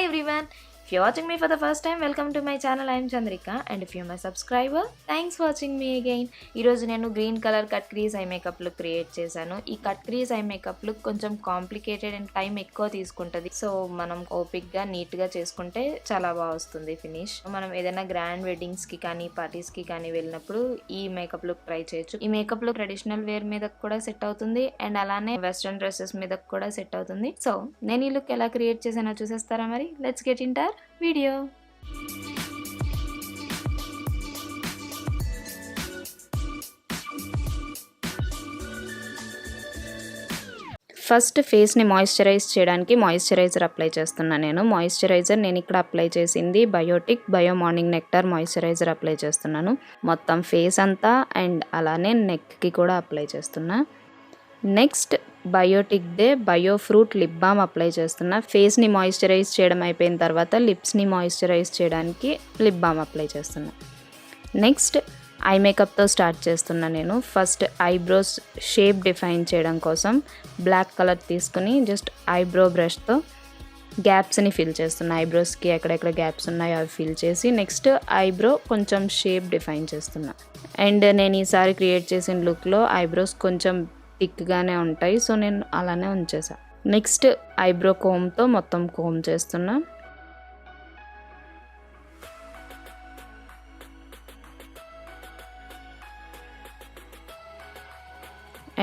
everyone. If you're watching me for the first time, welcome to my channel. I am Chandrika, and if you're my subscriber, thanks for watching me again. ఈ రోజు నేను green colour cut crease eye makeup look create చేశాను. ఈ cut crease eye makeup look కొంచెం complicated and time ఎక్కువ తీసుకుంటది. So మనం ఓపిక్ గా నీట్ గా చేసుకుంటే చాలా బాగా వస్తుంది ఫినిష్. మనం ఏదైనా గ్రాండ్ వెడ్డింగ్స్ కి కానీ పార్టీస్ కి కానీ వెళ్ళినప్పుడు ఈ మేకప్ లుక్ ట్రై చేయొచ్చు. ఈ మేకప్ లుక్ ట్రెడిషనల్ వేర్ మీద కూడా సెట్ అవుతుంది అండ్ అలానే వెస్ట్రన్ డ్రెస్సెస్ మీద కూడా సెట్ అవుతుంది. సో నేను ఈ లుక్ ఎలా క్రియేట్ చేశానో చూసేస్తారా మరి? Let's get in to our video. First ఫేస్ని మాయిశ్చరైజ్ చేయడానికి మాయిశ్చరైజర్ అప్లై చేస్తున్నాను. నేను ఇక్కడ అప్లై చేసింది bio morning nectar moisturiser apply చేస్తున్నాను. మొత్తం ఫేస్ అంతా అండ్ అలానే నెక్కి కూడా అప్లై చేస్తున్నా. Next Biotique day bio fruit lip balm apply చేస్తున్నా. ఫేస్ని మాయిశ్చరైజ్ చేయడం అయిపోయిన తర్వాత లిప్స్ని మాయిశ్చరైజ్ చేయడానికి లిప్ బామ్ అప్లై చేస్తున్నా. నెక్స్ట్ ఐ మేకప్తో స్టార్ట్ చేస్తున్నా. నేను ఫస్ట్ ఐబ్రోస్ షేప్ డిఫైన్ చేయడం కోసం బ్లాక్ కలర్ తీసుకుని జస్ట్ ఐబ్రో బ్రష్తో గ్యాప్స్ని ఫిల్ చేస్తున్నా. ఐబ్రోస్కి ఎక్కడెక్కడ గ్యాప్స్ ఉన్నాయో అవి ఫిల్ చేసి నెక్స్ట్ ఐబ్రో కొంచెం షేప్ డిఫైన్ చేస్తున్నా. అండ్ నేను ఈసారి క్రియేట్ చేసిన లుక్లో ఐబ్రోస్ కొంచెం థిక్గానే ఉంటాయి, సో నేను అలానే ఉంచేసా. నెక్స్ట్ ఐబ్రో కోమ్తో మొత్తం కోమ్ చేస్తున్నా.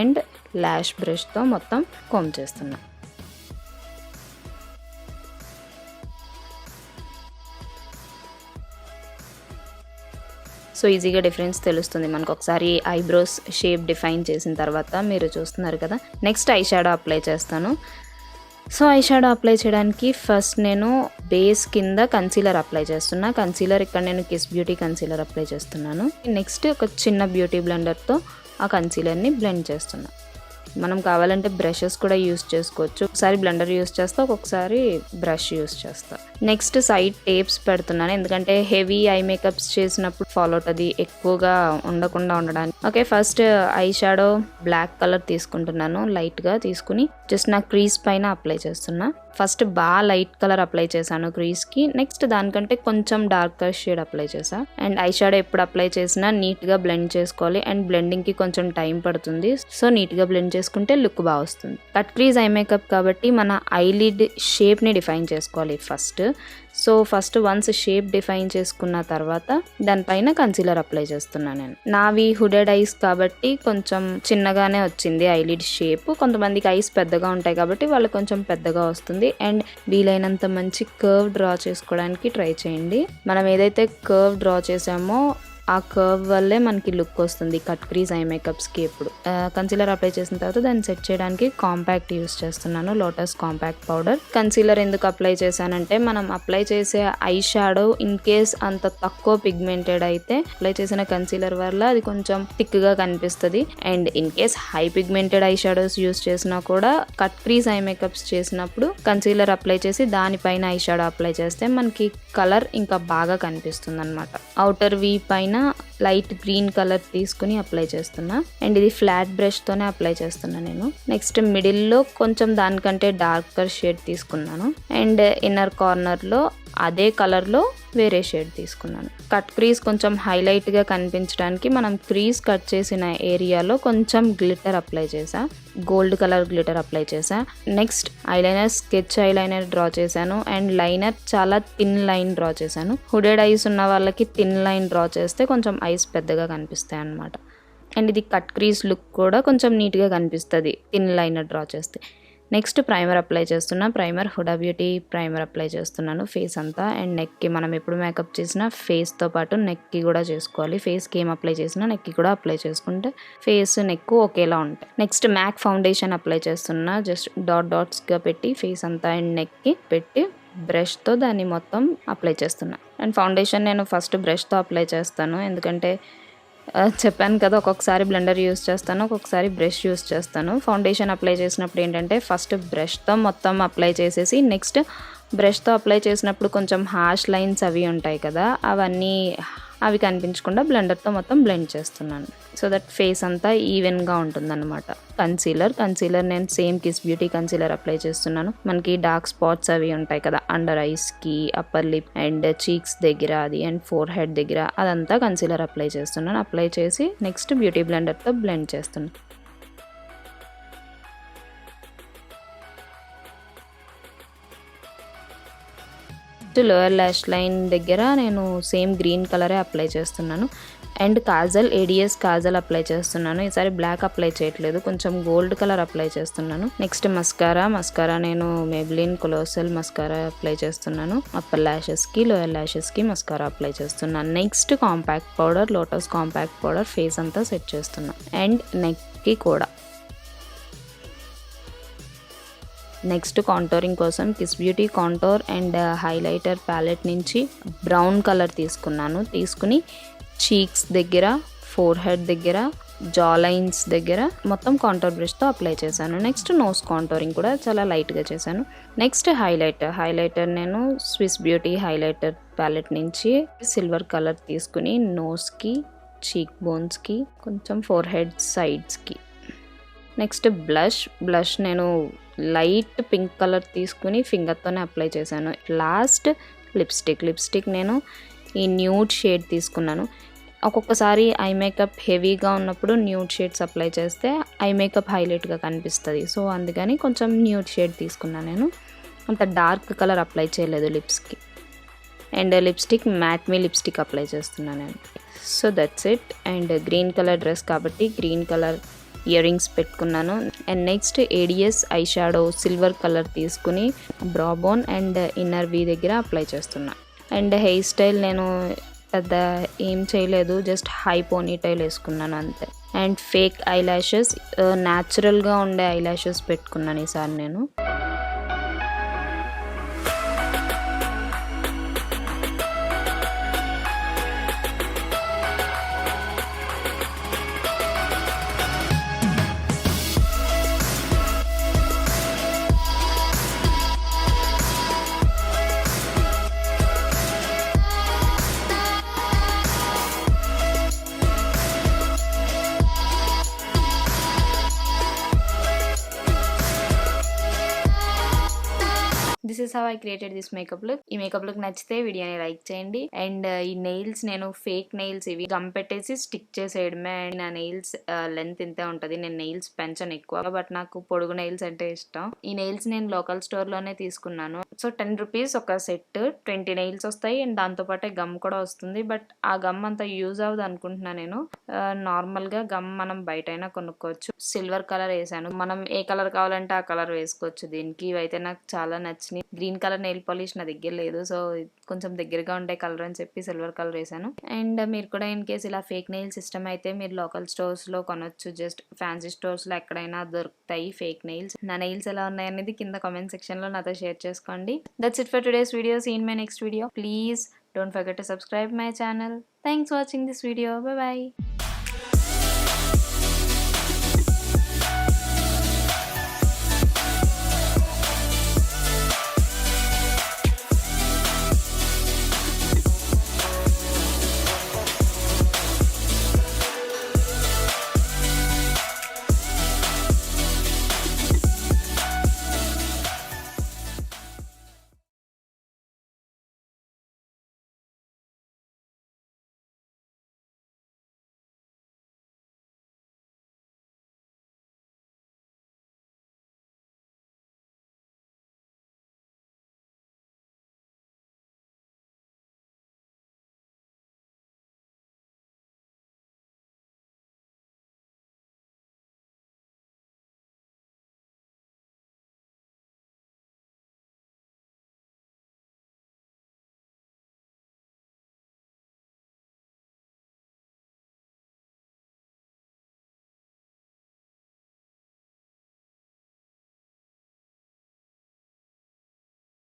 అండ్ ల్యాష్ బ్రష్తో మొత్తం కోమ్ చేస్తున్నా. సో ఈజీగా డిఫరెన్స్ తెలుస్తుంది మనకు ఒకసారి ఐబ్రోస్ షేప్ డిఫైన్ చేసిన తర్వాత. మీరు చూస్తున్నారు కదా. నెక్స్ట్ ఐ షాడో అప్లై చేస్తాను. సో ఐ షాడో అప్లై చేయడానికి ఫస్ట్ నేను బేస్ కింద కన్సీలర్ అప్లై చేస్తున్నా. కన్సీలర్ ఇక్కడ నేను కిస్ బ్యూటీ కన్సీలర్ అప్లై చేస్తున్నాను. నెక్స్ట్ ఒక చిన్న బ్యూటీ బ్లెండర్తో ఆ కన్సీలర్ని బ్లెండ్ చేస్తున్నా. మనం కావాలంటే బ్రషెస్ కూడా యూస్ చేసుకోవచ్చు. ఒకసారి బ్లెండర్ యూస్ చేస్తా, ఒక్కొక్కసారి బ్రష్ యూస్ చేస్తా. నెక్స్ట్ సైడ్ టేప్స్ పెడుతున్నాను, ఎందుకంటే హెవీ ఐ మేకప్స్ చేసినప్పుడు ఫాల్ అవుతుంది, ఎక్కువగా ఉండకుండా ఉండడానికి. Okay, first eye shadow black colour తీసుకుంటున్నాను. లైట్గా తీసుకుని జస్ట్ నా క్రీజ్ పైన అప్లై చేస్తున్నా. ఫస్ట్ బాగా లైట్ కలర్ అప్లై చేశాను క్రీజ్కి. నెక్స్ట్ దానికంటే కొంచెం డార్కర్ షేడ్ అప్లై చేసా. అండ్ ఐ షాడో ఎప్పుడు అప్లై చేసినా నీట్గా బ్లెండ్ చేసుకోవాలి. అండ్ బ్లెండింగ్కి కొంచెం టైం పడుతుంది, సో నీట్గా బ్లెండ్ చేసుకుంటే లుక్ బాగా వస్తుంది. కట్ క్రీజ్ ఐ మేకప్ కాబట్టి మన ఐలిడ్ షేప్ని డిఫైన్ చేసుకోవాలి first. So first ones shape define చేసుకున్న తర్వాత దానిపైన కన్సీలర్ అప్లై చేస్తున్నాను. నేను నావి హుడెడ్ ఐస్ కాబట్టి కొంచెం చిన్నగానే వచ్చింది ఐలిడ్ షేప్. కొంతమందికి ఐస్ పెద్దగా ఉంటాయి కాబట్టి వాళ్ళకి కొంచెం పెద్దగా వస్తుంది. అండ్ వీలైనంత మంచి కర్వ్ డ్రా చేసుకోవడానికి ట్రై చేయండి. మనం ఏదైతే కర్వ్ డ్రా చేసామో ఆ కర్వ్ వల్లే మనకి లుక్ వస్తుంది కట్ క్రీజ్ ఐ మేకప్స్కి. ఎప్పుడు కన్సీలర్ అప్లై చేసిన తర్వాత దాన్ని సెట్ చేయడానికి కాంపాక్ట్ యూస్ చేస్తున్నాను, లోటస్ కాంపాక్ట్ పౌడర్. కన్సీలర్ ఎందుకు అప్లై చేశానంటే మనం అప్లై చేసే ఐ షాడో ఇన్ కేస్ అంత తక్కువ పిగ్మెంటెడ్ అయితే అప్లై చేసిన కన్సీలర్ వల్ల అది కొంచెం థిక్గా కనిపిస్తుంది. And in case high pigmented I shadows use చేసినా కూడా కట్ క్రీజ్ ఐ మేకప్స్ చేసినప్పుడు కన్సీలర్ అప్లై చేసి దానిపైన ఐ షాడో అప్లై చేస్తే మనకి కలర్ ఇంకా బాగా కనిపిస్తుంది అనమాట. అవుటర్ వీ పైన లైట్ గ్రీన్ కలర్ తీసుకుని అప్లై చేస్తున్నా. అండ్ ఇది ఫ్లాట్ బ్రష్ తోనే అప్లై చేస్తున్నా నేను. నెక్స్ట్ మిడిల్ లో కొంచెం దానికంటే డార్కర్ షేడ్ తీసుకున్నాను. అండ్ ఇన్నర్ కార్నర్ లో అదే కలర్ లో వేరే షేడ్ తీసుకున్నాను. కట్ క్రీజ్ కొంచెం హైలైట్ గా కనిపించడానికి మనం క్రీజ్ కట్ చేసిన ఏరియాలో కొంచెం గ్లిటర్ అప్లై చేసా, గోల్డ్ కలర్ గ్లిటర్ అప్లై చేసా. Next eyeliner sketch eyeliner draw చేశాను. అండ్ లైనర్ చాలా థిన్ లైన్ డ్రా చేశాను. హుడెడ్ ఐస్ ఉన్న వాళ్ళకి థిన్ లైన్ డ్రా చేస్తే కొంచెం ఐస్ పెద్దగా కనిపిస్తాయి అన్నమాట. అండ్ ఇది కట్ క్రీజ్ లుక్ కూడా కొంచెం నీట్గా కనిపిస్తుంది థిన్ లైనర్ డ్రా చేస్తే. నెక్స్ట్ ప్రైమర్ అప్లై చేస్తున్నా. Primer Huda beauty primer apply చేస్తున్నాను ఫేస్ అంతా. అండ్ నెక్కి మనం ఎప్పుడు మేకప్ చేసినా ఫేస్తో పాటు నెక్కి కూడా చేసుకోవాలి. ఫేస్కి ఏం అప్లై చేసినా నెక్కి కూడా అప్లై చేసుకుంటే ఫేస్ నెక్ ఒకేలా ఉంటాయి. నెక్స్ట్ మ్యాక్ ఫౌండేషన్ అప్లై చేస్తున్నా. జస్ట్ డాట్స్గా పెట్టి ఫేస్ అంతా అండ్ నెక్కి పెట్టి బ్రష్తో దాన్ని మొత్తం అప్లై చేస్తున్నా. అండ్ ఫౌండేషన్ నేను ఫస్ట్ బ్రష్తో అప్లై చేస్తాను, ఎందుకంటే చెప్పాను కదా ఒక్కొక్కసారి బ్లెండర్ యూస్ చేస్తాను, ఒక్కొక్కసారి బ్రష్ యూస్ చేస్తాను. ఫౌండేషన్ అప్లై చేసినప్పుడు ఏంటంటే ఫస్ట్ బ్రష్తో మొత్తం అప్లై చేసేసి నెక్స్ట్ బ్రష్తో అప్లై చేసినప్పుడు కొంచెం హార్ష్ లైన్స్ అవి ఉంటాయి కదా, అవన్నీ అవి కనిపించకుండా బ్లెండర్తో మొత్తం బ్లెండ్ చేస్తున్నాను. సో దట్ ఫేస్ అంతా ఈవెన్గా ఉంటుందన్నమాట. కన్సీలర్ నేను same Kiss Beauty concealer apply చేస్తున్నాను. మనకి డార్క్ స్పాట్స్ అవి ఉంటాయి కదా అండర్ ఐస్కి, అప్పర్ లిప్ అండ్ చీక్స్ దగ్గర అది అండ్ ఫోర్ హెడ్ దగ్గర అదంతా కన్సీలర్ అప్లై చేస్తున్నాను. అప్లై చేసి నెక్స్ట్ బ్యూటీ బ్లెండర్తో బ్లెండ్ చేస్తున్నాను. లోయర్ ల్యాష్ లైన్ దగ్గర నేను సేమ్ గ్రీన్ కలరే అప్లై చేస్తున్నాను. And kajal, ADS kajal apply చేస్తున్నాను. ఈసారి బ్లాక్ అప్లై చేయట్లేదు, కొంచెం గోల్డ్ కలర్ అప్లై చేస్తున్నాను. నెక్స్ట్ మస్కారా నేను మేబ్లిన్ కొలోసల్ మస్కారా అప్లై చేస్తున్నాను. అప్పర్ ల్యాషెస్కి, లోయర్ ల్యాషెస్కి మస్కారా అప్లై చేస్తున్నాను. Next compact powder, Lotus compact powder face అంతా సెట్ చేస్తున్నాను. అండ్ నెక్కి కూడా. నెక్స్ట్ కాంటోరింగ్ కోసం Kiss beauty contour and highlighter palette నుంచి బ్రౌన్ కలర్ తీసుకుని చీక్స్ దగ్గర, ఫోర్ హెడ్ దగ్గర, జా లైన్స్ దగ్గర మొత్తం కాంటోర్ బ్రష్తో అప్లై చేశాను. నెక్స్ట్ నోస్ కాంటోరింగ్ కూడా చాలా లైట్గా చేశాను. నెక్స్ట్ హైలైటర్ నేను స్విస్ బ్యూటీ హైలైటర్ ప్యాలెట్ నుంచి సిల్వర్ కలర్ తీసుకుని నోస్కి, చీక్ బోన్స్కి, కొంచెం ఫోర్ హెడ్ సైడ్స్కి. నెక్స్ట్ బ్లష్ నేను లైట్ పింక్ కలర్ తీసుకుని ఫింగర్తోనే అప్లై చేశాను. లాస్ట్ లిప్స్టిక్ నేను ఈ న్యూడ్ షేడ్ తీసుకున్నాను. ఒక్కొక్కసారి ఐ మేకప్ హెవీగా ఉన్నప్పుడు న్యూడ్ షేడ్స్ అప్లై చేస్తే ఐ మేకప్ హైలైట్గా కనిపిస్తుంది. సో అందుకని కొంచెం న్యూడ్ షేడ్ తీసుకున్నాను. నేను అంత డార్క్ కలర్ అప్లై చేయలేదు లిప్స్కి. And matte me lipstick apply చేస్తున్నాను నేను. So that's it. And green colour dress కాబట్టి గ్రీన్ కలర్ ఇయర్ రింగ్స్ పెట్టుకున్నాను. And next ADS eye shadow silver colour తీసుకుని బ్రాబోన్ అండ్ ఇన్నర్ వీ దగ్గర అప్లై చేస్తున్నా. And hair style నేను పెద్ద ఏం చేయలేదు, జస్ట్ హై పోనీటైల్ వేసుకున్నాను అంతే. అండ్ ఫేక్ ఐ ల్యాషెస్, న్యాచురల్గా ఉండే ఐ ల్యాషెస్ పెట్టుకున్నాను ఈసారి నేను. This is how I created this makeup look. ఈ మేకప్ లుక్ నచ్చితే వీడియోని లైక్ చేయండి. అండ్ ఈ నెయిల్స్ నేను ఫేక్ నెయిల్స్ ఇవి గమ్ పెట్టేసి స్టిక్ చేసేయడమే. అండ్ నా నెయిల్స్ లెంత్ ఇంతే ఉంటుంది. నేను నెయిల్స్ పెంచను ఎక్కువ, బట్ నాకు పొడుగు నెయిల్స్ అంటే ఇష్టం. ఈ నెయిల్స్ నేను లోకల్ స్టోర్లోనే తీసుకున్నాను. సో 10 రూపీస్ ఒక సెట్, 20 నెయిల్స్ వస్తాయి. అండ్ దాంతోపాటే గమ్ కూడా వస్తుంది. బట్ ఆ గమ్ అంతా యూజ్ అవ్వదు అనుకుంటున్నా నేను. నార్మల్గా గమ్ మనం బయట అయినా కొనుక్కోవచ్చు. సిల్వర్ కలర్ వేసాను, మనం ఏ కలర్ కావాలంటే ఆ కలర్ వేసుకోవచ్చు దీనికి. ఇవైతే నాకు చాలా నచ్చినాయి. గ్రీన్ కలర్ నెయిల్ పాలిష్ నా దగ్గర లేదు, సో కొంచెం దగ్గరగా ఉండే కలర్ అని చెప్పి సిల్వర్ కలర్ వేసాను. అండ్ మీరు కూడా ఇన్ కేస్ ఇలా ఫేక్ నెయిల్స్ ఇష్టం అయితే మీరు లోకల్ స్టోర్స్లో కొనొచ్చు. జస్ట్ ఫ్యాన్సీ స్టోర్స్లో ఎక్కడైనా దొరుకుతాయి ఫేక్ నెయిల్స్. నా నెయిల్స్ ఎలా ఉన్నాయనేది కింద కామెంట్ సెక్షన్లో నాతో షేర్ చేసుకోండి. That's it for today's video. See in my next video. Please don't forget to subscribe my channel. Thanks for watching this video. Bye bye.